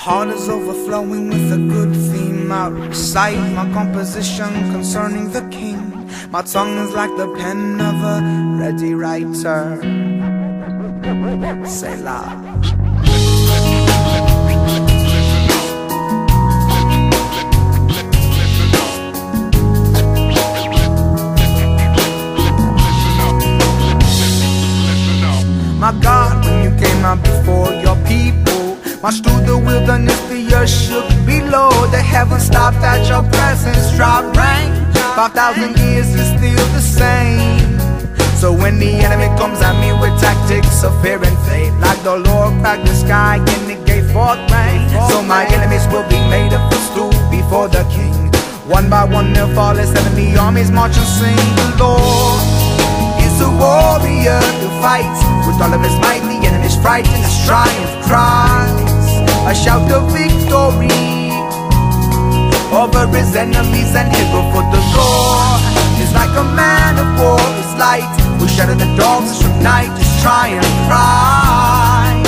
heart is overflowing with a good theme. I'll recite my composition concerning the king. My tongue is like the pen of a ready writer. Say la. My God, when you came out before your people, marched through the wilderness, the earth shook below. The heavens stopped at your presence, dropped rain. 5,000 years is still the same. So when the enemy comes at me with tactics of fear and faith, like the Lord cracked the sky and it gave forth rain, so my enemies will be made a footstool before the King. One by one they'll fall as enemy armies march and sing. The Lord is a warrior who fights with all of his might. The enemy's frightened, his triumph cries a shout of victory over his enemies, and hero for the Lord is like a man of war. His light will shatter the dogs from night. His triumph cry.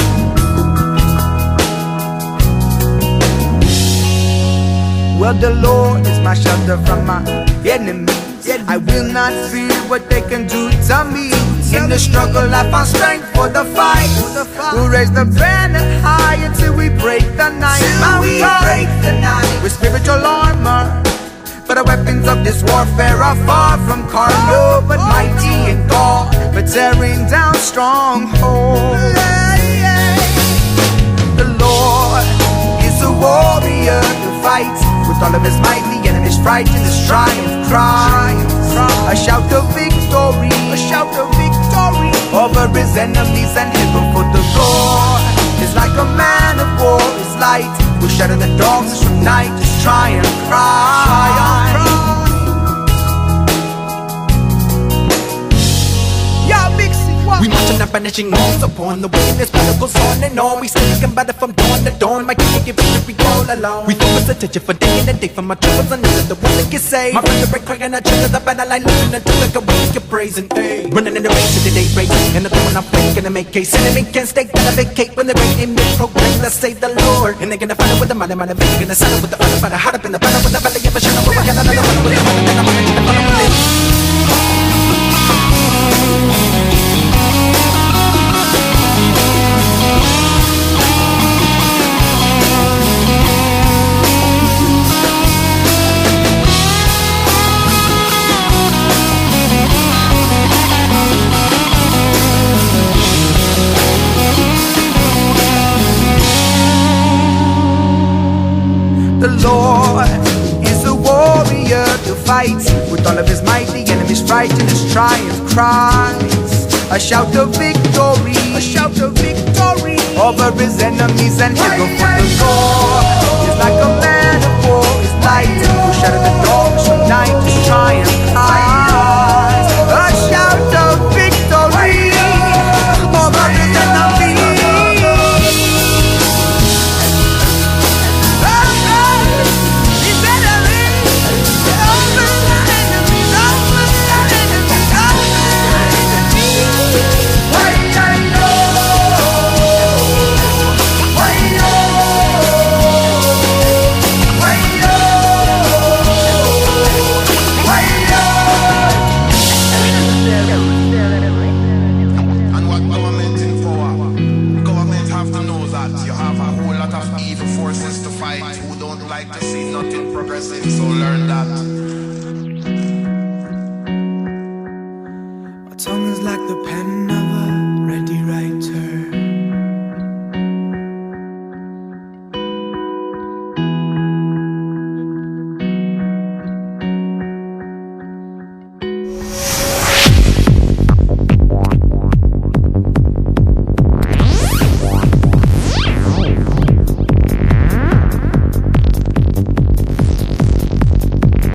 Well, the Lord is my shelter from my enemies. I will not fear what they can do to me. In the struggle I found strength for the fight. We'll raise the banner high until we break the night. With spiritual armor, for the weapons of this warfare are far from carnal, but mighty in God, for tearing down strongholds. The Lord is a warrior who fights with all of his might. The enemy's frightened, his triumph cries a shout of victory, a shout of victory over his enemies, and hero for the Lord is like a man of war. His light will shatter the dogs from night. His triumph cry. We marching and banishing walls upon the way. This battle goes on and on. We speak and battle from dawn to dawn. My king give victory all alone. We focus attention for day and day for my troubles and none of the one that can save. My friends are crying and I chill to the battle line, losing until like a week of praising. Running in the race to the day break, and the when I'm playing gonna make case. Enemy can't stay, gonna vacate when they rain in mid program. Let's save the Lord, and they're gonna fight it with the money, man. They're gonna settle with the honor, but I hide up in the battle with the valley of a shadow. We're gonna know with the money, and I'm gonna get the follow with it. The Lord is a warrior who fights with all of his might. The enemy's frightened, his triumph cries a shout of victory, a shout of victory over his enemies, and hero for the Lord is like a man of war. His light will shatter the dogs from night. His triumph cries a shout of victory over his enemies. Who don't like to see nothing progressive, so learn that